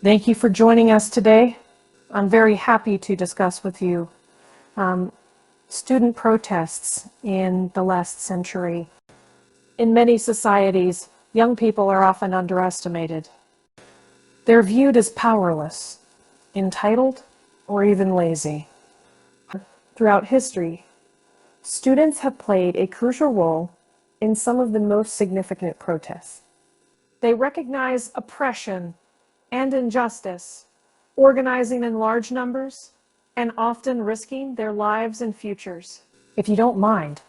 Thank you for joining us today. I'm very happy to discuss with you student protests in the last century. In many societies, young people are often underestimated. They're viewed as powerless, entitled, or even lazy. Throughout history, students have played a crucial role in some of the most significant protests. They recognize oppression and injustice, organizing in large numbers, and often risking their lives and futures. If you don't mind,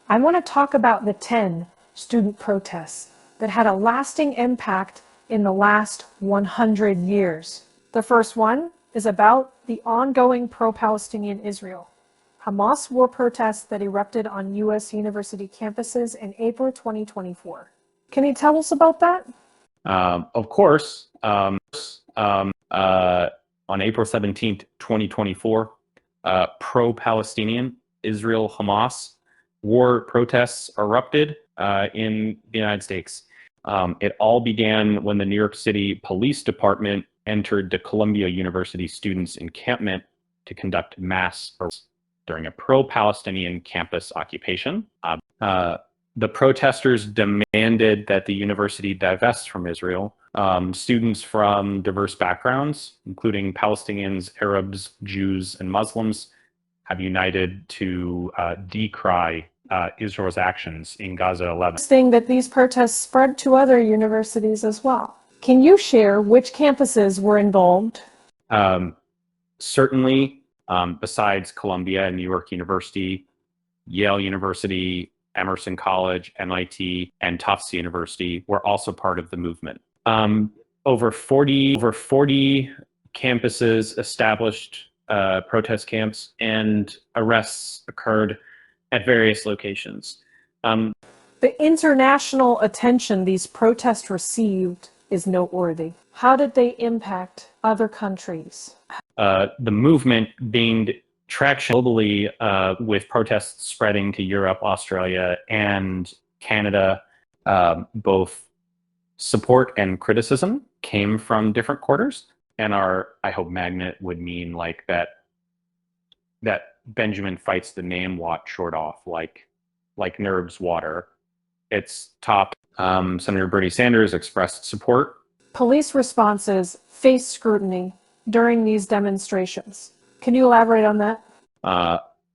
I want to talk about the 10 student protests that had a lasting impact in the last 100 years. The first one is about the ongoing pro-Palestinian Israel Hamas war protests that erupted on U.S. university campuses in April 2024. Can you tell us about that? Of course. On April 17th, 2024, pro-Palestinian Israel-Hamas war protests erupted in the United States. It all began when the New York City Police Department entered the Columbia University students' encampment to conduct mass arrests during a pro-Palestinian campus occupation. The protesters demanded that the university divest from Israel. Students from diverse backgrounds, including Palestinians, Arabs, Jews, and Muslims, have united to decry Israel's actions in Gaza 11. Thing that these protests spread to other universities as well. Can you share which campuses were involved? Certainly, besides Columbia and New York University, Yale University, Emerson College, MIT, and Tufts University were also part of the movement. Over 40 campuses established protest camps, and arrests occurred at various locations. The international attention these protests received is noteworthy. How did they impact other countries? The movement gained traction globally with protests spreading to Europe, Australia, and Canada. Both support and criticism came from different quarters, and our I hope magnet would mean like that Benjamin fights the name Watt short off like NERV's water. Its top Senator Bernie Sanders expressed support. Police responses faced scrutiny during these demonstrations. Can you elaborate on that?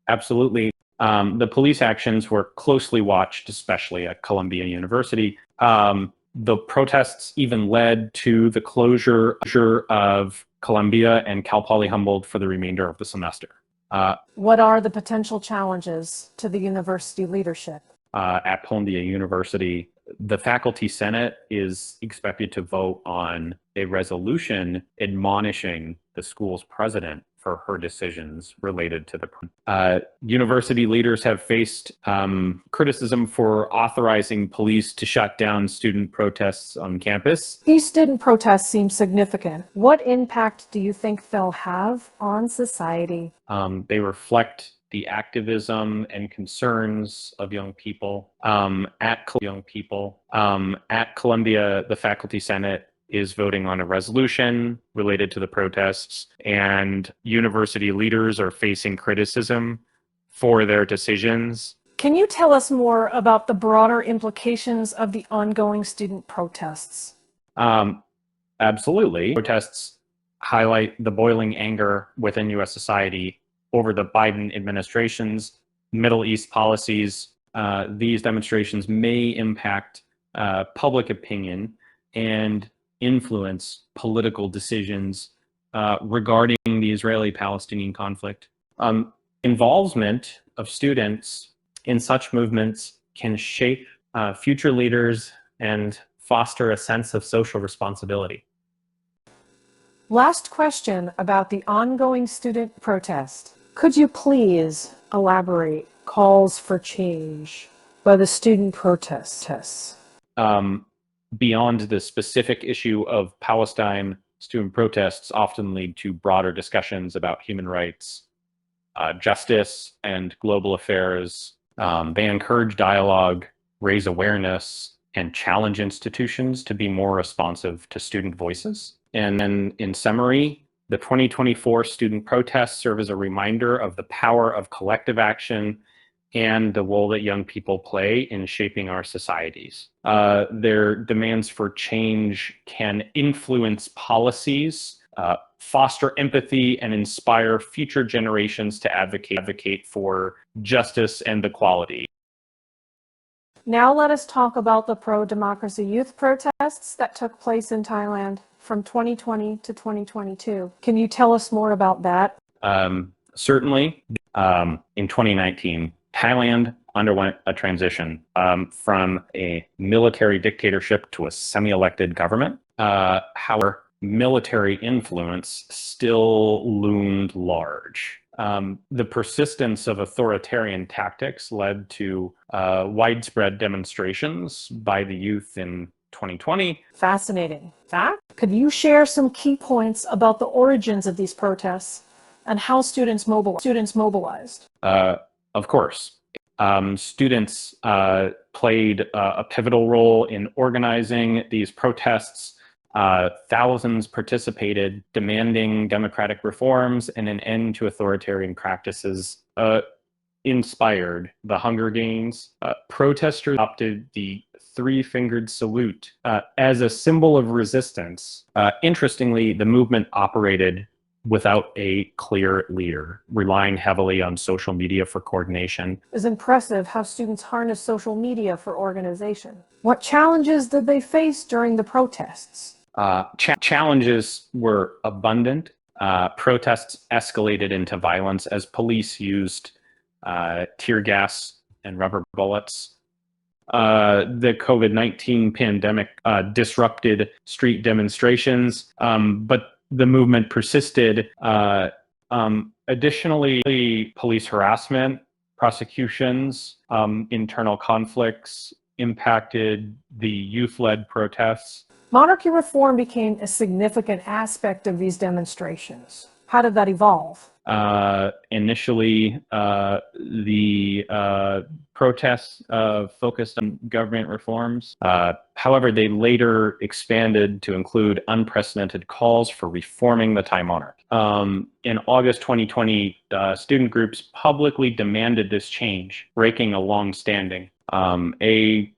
Absolutely. The police actions were closely watched, especially at Columbia University. The protests even led to the closure of Columbia and Cal Poly Humboldt for the remainder of the semester. What are the potential challenges to the university leadership? At Columbia University, the faculty senate is expected to vote on a resolution admonishing the school's president for her decisions related to the university leaders have faced criticism for authorizing police to shut down student protests on campus. These student protests seem significant. What impact do you think they'll have on society? They reflect the activism and concerns of young people. At Columbia, the faculty senate is voting on a resolution related to the protests, and university leaders are facing criticism for their decisions. Can you tell us more about the broader implications of the ongoing student protests? Absolutely. Protests highlight the boiling anger within U.S. society over the Biden administration's Middle East policies. These demonstrations may impact public opinion and influence political decisions regarding the Israeli-Palestinian conflict. Involvement of students in such movements can shape future leaders and foster a sense of social responsibility. Last question about the ongoing student protest. Could you please elaborate calls for change by the student protests? Beyond the specific issue of Palestine, student protests often lead to broader discussions about human rights, justice, and global affairs. They encourage dialogue, raise awareness, and challenge institutions to be more responsive to student voices. And then in summary, the 2024 student protests serve as a reminder of the power of collective action and the role that young people play in shaping our societies. Their demands for change can influence policies, foster empathy, and inspire future generations to advocate for justice and equality. Now let us talk about the pro-democracy youth protests that took place in Thailand from 2020 to 2022. Can you tell us more about that? Certainly. In 2019, Thailand underwent a transition from a military dictatorship to a semi-elected government. However, military influence still loomed large. The persistence of authoritarian tactics led to widespread demonstrations by the youth in 2020. Fascinating. Could you share some key points about the origins of these protests and how students mobilized? Of course. Students played a pivotal role in organizing these protests. Thousands participated, demanding democratic reforms and an end to authoritarian practices. Inspired the Hunger Games. Protesters adopted the three-fingered salute as a symbol of resistance. Interestingly, the movement operated without a clear leader, relying heavily on social media for coordination. It's impressive how students harness social media for organization. What challenges did they face during the protests? Challenges were abundant. Protests escalated into violence as police used tear gas and rubber bullets. The COVID-19 pandemic disrupted street demonstrations, but the movement persisted. Additionally, police harassment, prosecutions, internal conflicts impacted the youth-led protests. Monarchy reform became a significant aspect of these demonstrations. How did that evolve? Initially, the protests focused on government reforms. However, they later expanded to include unprecedented calls for reforming the Thai monarchy. In August 2020, student groups publicly demanded this change, breaking a long-standing. A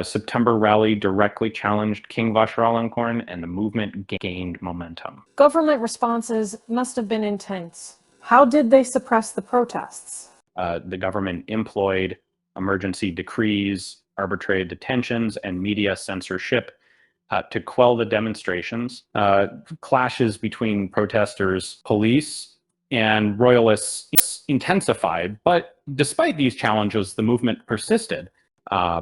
September rally directly challenged King Vajiralongkorn, and the movement gained momentum. Government responses must have been intense. How did they suppress the protests? The government employed emergency decrees, arbitrary detentions, and media censorship to quell the demonstrations. Clashes between protesters, police, and royalists intensified, but despite these challenges, the movement persisted.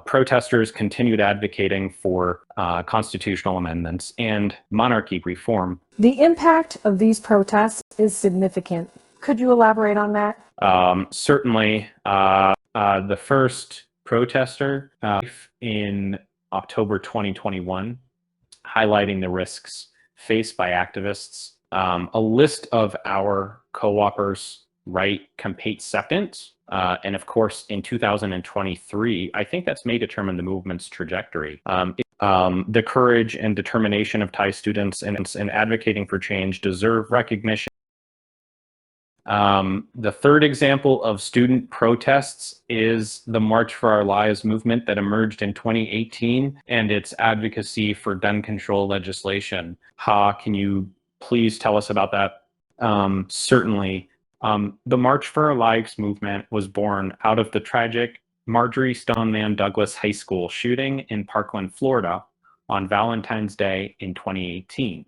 Protesters continued advocating for constitutional amendments and monarchy reform. The impact of these protests is significant. Could you elaborate on that? Certainly. The first protester in October 2021, highlighting the risks faced by activists. A list of our co-opers, right, compete second. And of course, in 2023, I think that's may determine the movement's trajectory. The courage and determination of Thai students in advocating for change deserve recognition. The third example of student protests is the March for Our Lives movement that emerged in 2018 and its advocacy for gun control legislation. Ha, can you please tell us about that? Certainly. The March for Our Lives movement was born out of the tragic Marjorie Stoneman Douglas High School shooting in Parkland, Florida on Valentine's Day in 2018.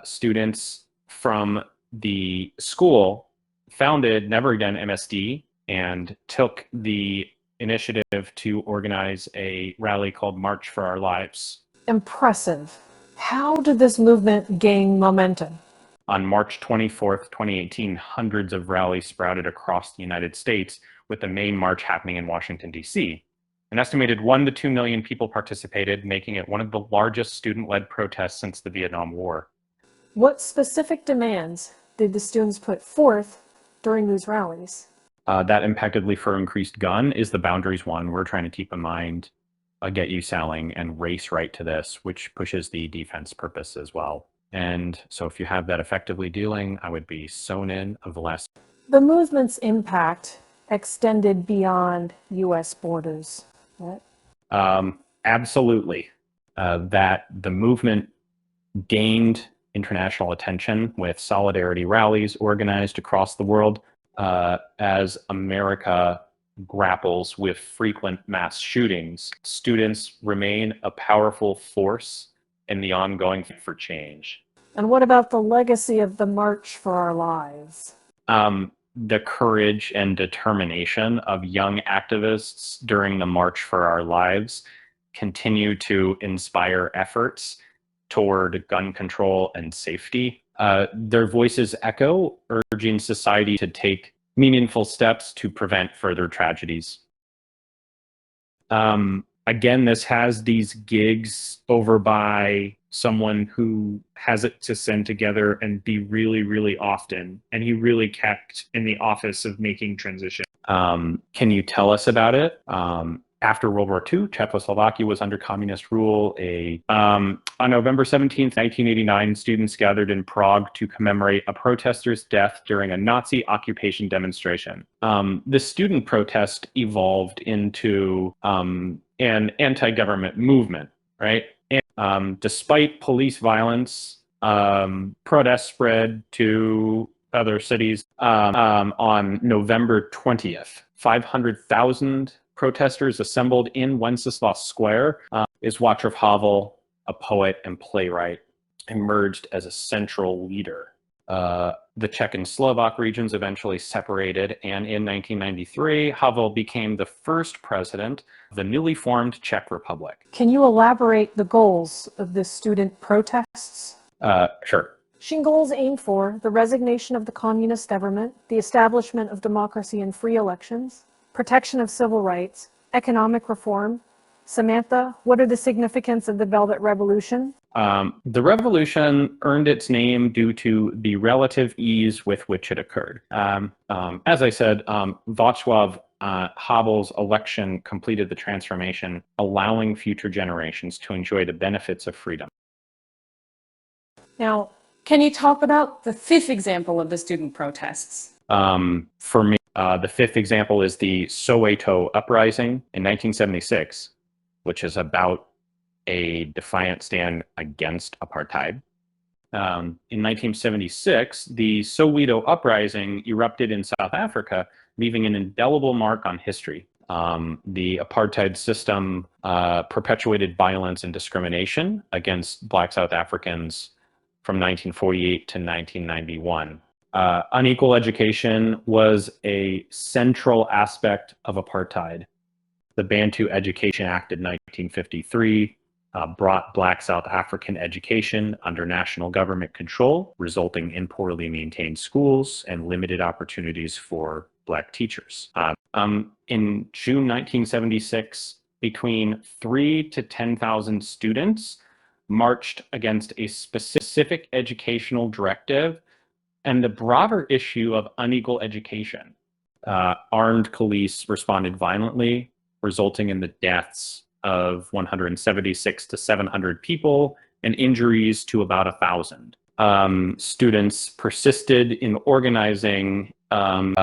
Students from the school founded Never Again MSD and took the initiative to organize a rally called March for Our Lives. Impressive. How did this movement gain momentum? On March 24th, 2018, hundreds of rallies sprouted across the United States, with the main march happening in Washington, D.C. An estimated 1 to 2 million people participated, making it one of the largest student-led protests since the Vietnam War. What specific demands did the students put forth during these rallies? That impactedly for increased gun is the boundaries one. We're trying to keep in mind get you selling and race right to this, which pushes the defense purpose as well. And so if you have that effectively dealing, I would be sewn in of the last. The movement's impact extended beyond U.S. borders, right? Absolutely. That the movement gained international attention with solidarity rallies organized across the world as America grapples with frequent mass shootings. Students remain a powerful force in the ongoing fight for change. And what about the legacy of the March for Our Lives? The courage and determination of young activists during the March for Our Lives continue to inspire efforts toward gun control and safety. Their voices echo, urging society to take meaningful steps to prevent further tragedies. Again, this has these gigs over by someone who has it to send together and be really, really often. And he really kept in the office of making transition. Can you tell us about it? After World War II, Czechoslovakia was under communist rule. On November 17th, 1989, students gathered in Prague to commemorate a protester's death during a Nazi occupation demonstration. The student protest evolved into an anti-government movement, right? And, despite police violence, protests spread to other cities. On November 20th, 500,000 protesters assembled in Wenceslas Square. Is Václav Havel, a poet and playwright, emerged as a central leader. The Czech and Slovak regions eventually separated, and in 1993, Havel became the first president of the newly formed Czech Republic. Can you elaborate the goals of the student protests? Sure. Goals aim for the resignation of the communist government, the establishment of democracy and free elections, protection of civil rights, economic reform. Samantha, what are the significance of the Velvet Revolution? The revolution earned its name due to the relative ease with which it occurred. As I said, Václav Havel's election completed the transformation, allowing future generations to enjoy the benefits of freedom. Now, can you talk about the fifth example of the student protests? For me, the fifth example is the Soweto Uprising in 1976, which is about a defiant stand against apartheid. In 1976, the Soweto Uprising erupted in South Africa, leaving an indelible mark on history. The apartheid system perpetuated violence and discrimination against Black South Africans from 1948 to 1991. Unequal education was a central aspect of apartheid. The Bantu Education Act of 1953 brought Black South African education under national government control, resulting in poorly maintained schools and limited opportunities for Black teachers. In June 1976, between 3,000 to 10,000 students marched against a specific educational directive and the broader issue of unequal education. Armed police responded violently, resulting in the deaths of 176 to 700 people and injuries to about 1,000. Students persisted in organizing and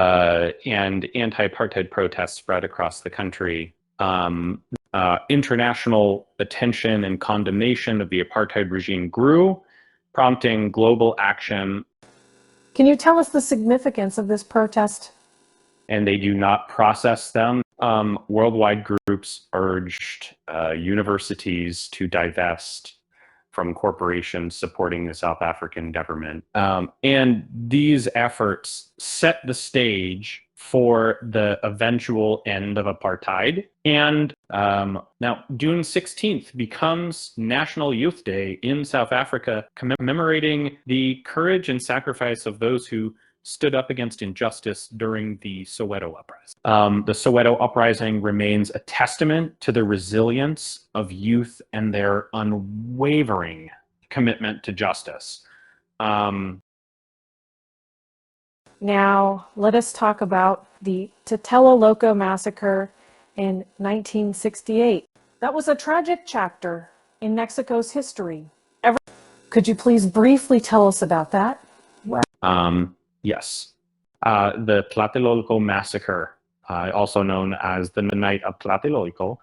anti-apartheid protests spread across the country. International attention and condemnation of the apartheid regime grew, prompting global action. can you tell us the significance of this protest? And they do not process them. Worldwide groups urged universities to divest from corporations supporting the South African government. And these efforts set the stage for the eventual end of apartheid. And now June 16th becomes National Youth Day in South Africa, commemorating the courage and sacrifice of those who stood up against injustice during the Soweto Uprising. The Soweto Uprising remains a testament to the resilience of youth and their unwavering commitment to justice. Now, let us talk about the Tlaco Massacre in 1968. That was a tragic chapter in Mexico's history. Could you please briefly tell us about that? Yes. The Tlatelolco Massacre, also known as the Night of Tlatelolco,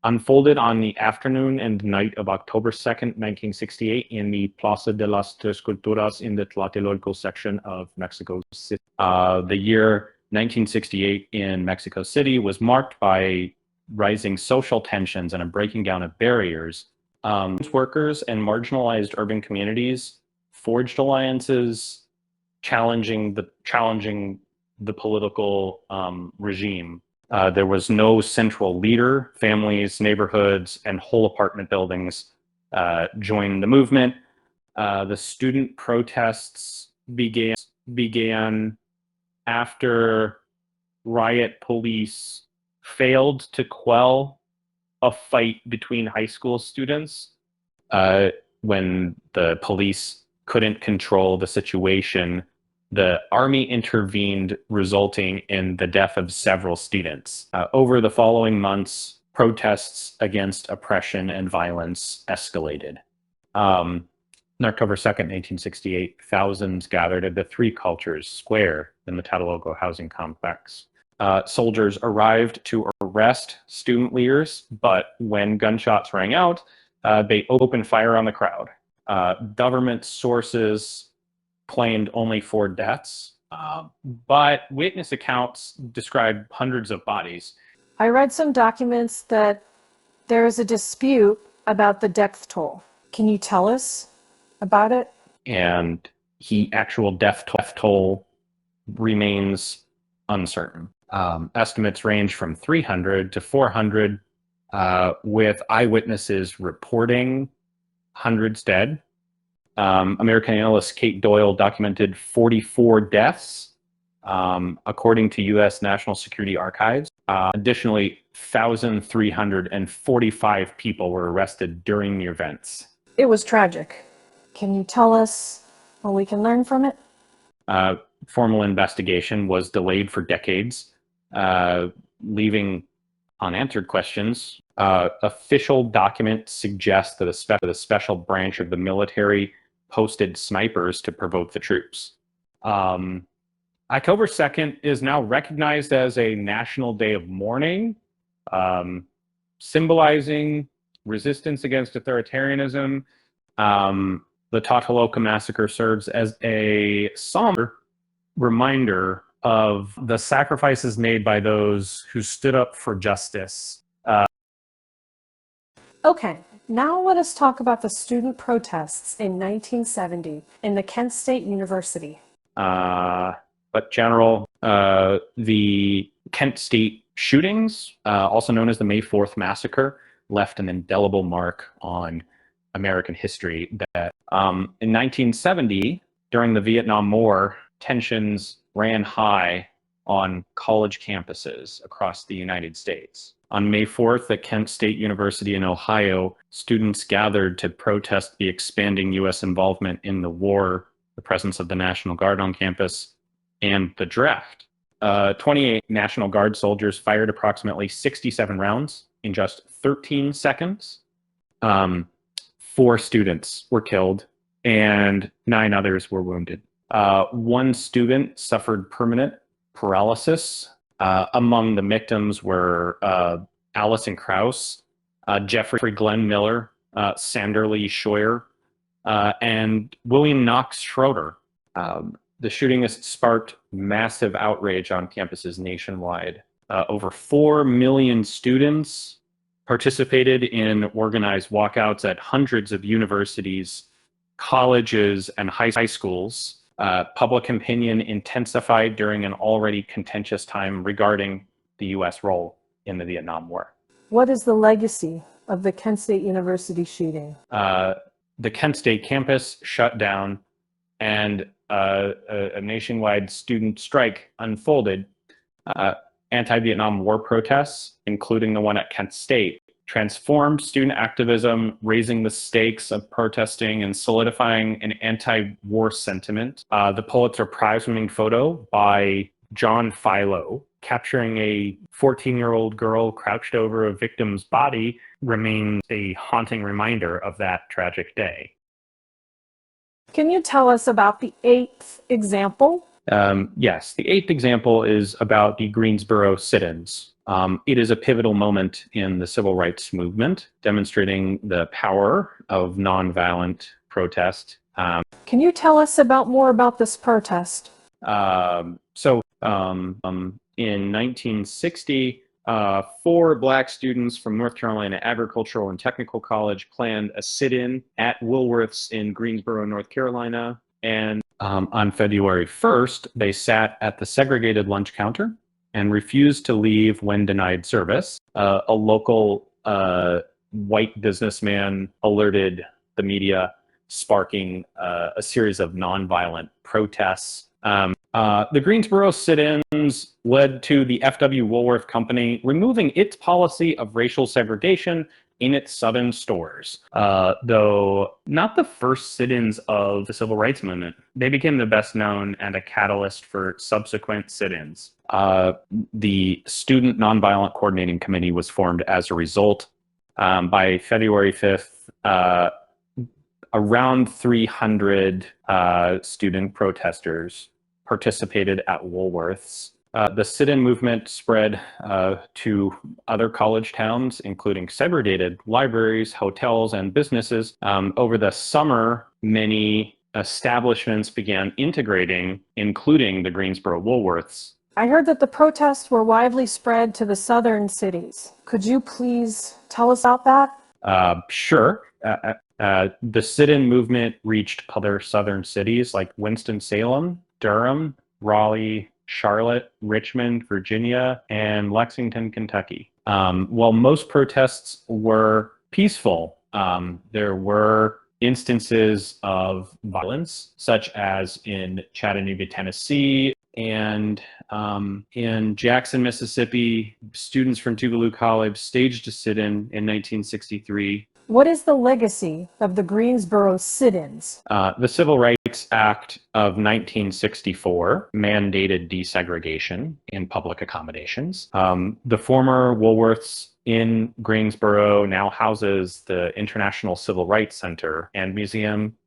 unfolded on the afternoon and night of October 2nd, 1968 in the Plaza de las Tres Culturas in the Tlatelolco section of Mexico City. The year 1968 in Mexico City was marked by rising social tensions and a breaking down of barriers. Workers and marginalized urban communities forged alliances, challenging the political regime. There was no central leader. Families, neighborhoods, and whole apartment buildings joined the movement. The student protests began after riot police failed to quell a fight between high school students when the police couldn't control the situation. The army intervened, resulting in the death of several students. Over the following months, protests against oppression and violence escalated. On October 2nd, 1868, thousands gathered at the Three Cultures Square in the Tlatelolco housing complex. Soldiers arrived to arrest student leaders, but when gunshots rang out, they opened fire on the crowd. Government sources claimed only 4 deaths, but witness accounts described hundreds of bodies. I read some documents that there is a dispute about the death toll. Can you tell us about it? And actual death toll remains uncertain. Estimates range from 300 to 400, with eyewitnesses reporting hundreds dead. American analyst Kate Doyle documented 44 deaths, according to U.S. National Security Archives. Additionally, 1,345 people were arrested during the events. It was tragic. Can you tell us what we can learn from it? Formal investigation was delayed for decades, leaving unanswered questions. Official documents suggest that a special branch of the military posted snipers to provoke the troops. October 2nd is now recognized as a national day of mourning, symbolizing resistance against authoritarianism. The Tlatelolco Massacre serves as a somber reminder of the sacrifices made by those who stood up for justice. Okay, now let us talk about the student protests in 1970 in the Kent State University. But General, the Kent State shootings, also known as the May 4th Massacre, left an indelible mark on American history. That in 1970, during the Vietnam War, tensions ran high on college campuses across the United States. On May 4th at Kent State University in Ohio, students gathered to protest the expanding U.S. involvement in the war, the presence of the National Guard on campus, and the draft. 28 National Guard soldiers fired approximately 67 rounds in just 13 seconds. 4 students were killed and 9 others were wounded. 1 student suffered permanent paralysis. Among the victims were Allison Krauss, Jeffrey Glenn Miller, Sanderly Scheuer, and William Knox Schroeder. The shooting has sparked massive outrage on campuses nationwide. Over 4 million students participated in organized walkouts at hundreds of universities, colleges, and high schools. Public opinion intensified during an already contentious time regarding the U.S. role in the Vietnam War. What is the legacy of the Kent State University shooting? The Kent State campus shut down, and a nationwide student strike unfolded. Anti-Vietnam War protests, including the one at Kent State, transformed student activism, raising the stakes of protesting and solidifying an anti-war sentiment. The Pulitzer Prize-winning photo by John Philo, capturing a 14-year-old girl crouched over a victim's body, remains a haunting reminder of that tragic day. Can you tell us about the eighth example? Yes, the eighth example is about the Greensboro sit-ins. It is a pivotal moment in the civil rights movement, demonstrating the power of nonviolent protest. Can you tell us more about this protest? In 1960, four Black students from North Carolina Agricultural and Technical College planned a sit-in at Woolworth's in Greensboro, North Carolina. And on February 1st, they sat at the segregated lunch counter and refused to leave when denied service. A local white businessman alerted the media, sparking a series of nonviolent protests. The Greensboro sit-ins led to the F.W. Woolworth Company removing its policy of racial segregation in its southern stores. Though not the first sit-ins of the civil rights movement, they became the best known and a catalyst for subsequent sit-ins. The Student Nonviolent Coordinating Committee was formed as a result. By February 5th, around 300 student protesters participated at Woolworth's. The sit-in movement spread to other college towns, including segregated libraries, hotels, and businesses. Over the summer, many establishments began integrating, including the Greensboro Woolworths. I heard that the protests were widely spread to the southern cities. Could you please tell us about that? Sure. The sit-in movement reached other southern cities like Winston-Salem, Durham, Raleigh, Charlotte, Richmond, Virginia, and Lexington, Kentucky. While most protests were peaceful, there were instances of violence, such as in Chattanooga, Tennessee, and in Jackson, Mississippi. Students from Tougaloo College staged a sit-in in 1963. What is the legacy of the Greensboro sit-ins? The Civil Rights Act of 1964 mandated desegregation in public accommodations. The former Woolworths in Greensboro now houses the International Civil Rights Center and Museum,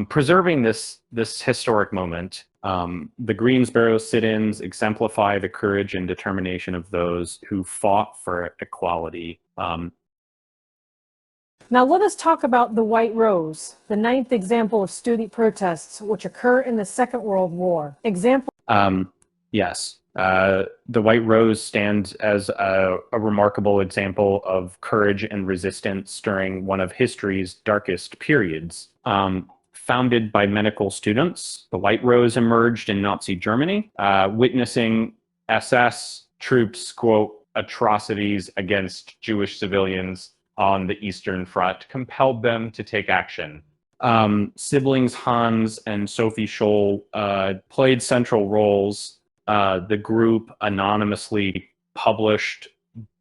preserving this historic moment. The Greensboro sit-ins exemplify the courage and determination of those who fought for equality. Now let us talk about the White Rose, the ninth example of student protests which occur in the Second World War. Example. Yes. The White Rose stands as a remarkable example of courage and resistance during one of history's darkest periods. Founded by medical students, the White Rose emerged in Nazi Germany, witnessing SS troops, quote, atrocities against Jewish civilians on the Eastern Front compelled them to take action. Siblings Hans and Sophie Scholl played central roles. The group anonymously published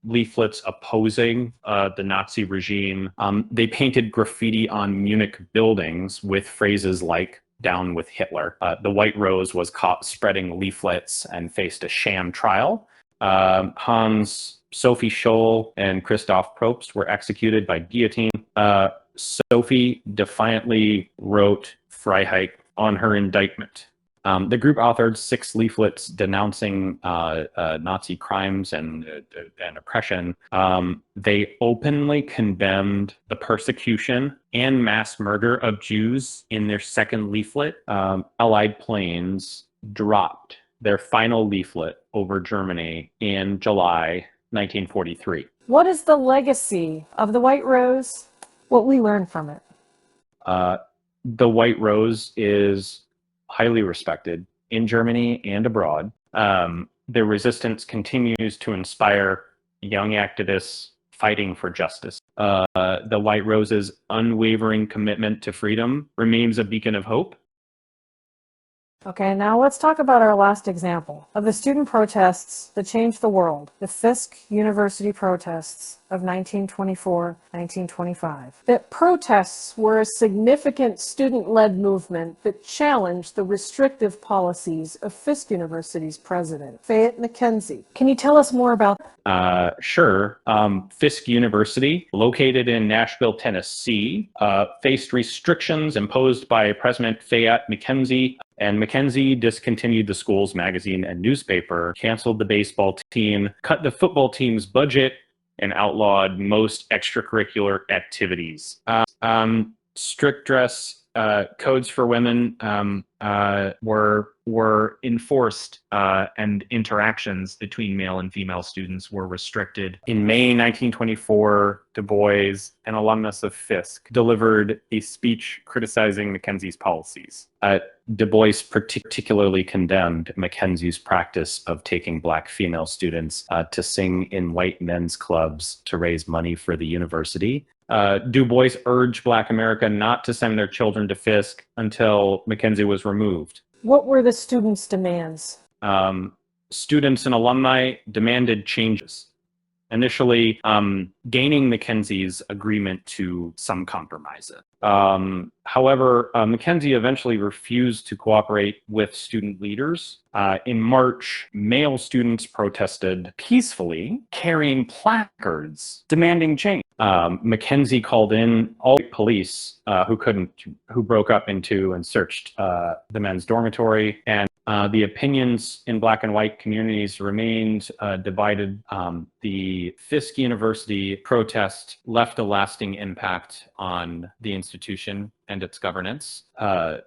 leaflets opposing the Nazi regime. They painted graffiti on Munich buildings with phrases like "Down with Hitler." The White Rose was caught spreading leaflets and faced a sham trial. Hans, Sophie Scholl, and Christoph Probst were executed by guillotine. Sophie defiantly wrote Freiheit on her indictment. The group authored 6 leaflets denouncing Nazi crimes and oppression. They openly condemned the persecution and mass murder of Jews. In their second leaflet, Allied planes dropped their final leaflet over Germany in July 1943. What is the legacy of the White Rose? What we learn from it? The White Rose is highly respected in Germany and abroad. Their resistance continues to inspire young activists fighting for justice. The White Rose's unwavering commitment to freedom remains a beacon of hope Okay, now let's talk about our last example of the student protests that changed the world, the Fisk University protests of 1924-1925. That protests were a significant student-led movement that challenged the restrictive policies of Fisk University's president, Fayette McKenzie. Can you tell us more about that? Sure. Fisk University, located in Nashville, Tennessee, faced restrictions imposed by President Fayette McKenzie, and McKenzie discontinued the school's magazine and newspaper, canceled the baseball team, cut the football team's budget, and outlawed most extracurricular activities. Strict dress codes for women were enforced, and interactions between male and female students were restricted. In May 1924, Du Bois, an alumnus of Fisk, delivered a speech criticizing Mackenzie's policies. Du Bois particularly condemned Mackenzie's practice of taking black female students to sing in white men's clubs to raise money for the university. Du Bois urged Black America not to send their children to Fisk until Mackenzie was removed. What were the students' demands? Students and alumni demanded changes. Initially, gaining Mackenzie's agreement to some compromise. However, Mackenzie eventually refused to cooperate with student leaders. In March, male students protested peacefully, carrying placards demanding change. Mackenzie called in all police who broke up into and searched the men's dormitory, and the opinions in black and white communities remained divided. The Fisk University protest left a lasting impact on the institution and its governance.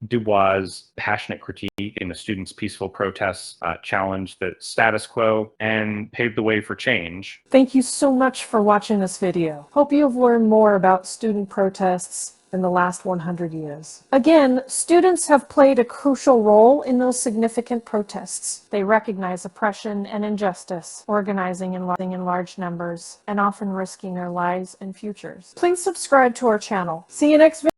Du Bois' passionate critique in the students' peaceful protests challenged the status quo and paved the way for change. Thank you so much for watching this video. Hope you have learned more about student protests in the last 100 years. Again, students have played a crucial role in those significant protests. They recognize oppression and injustice, organizing in large numbers, and often risking their lives and futures. Please subscribe to our channel. See you next video.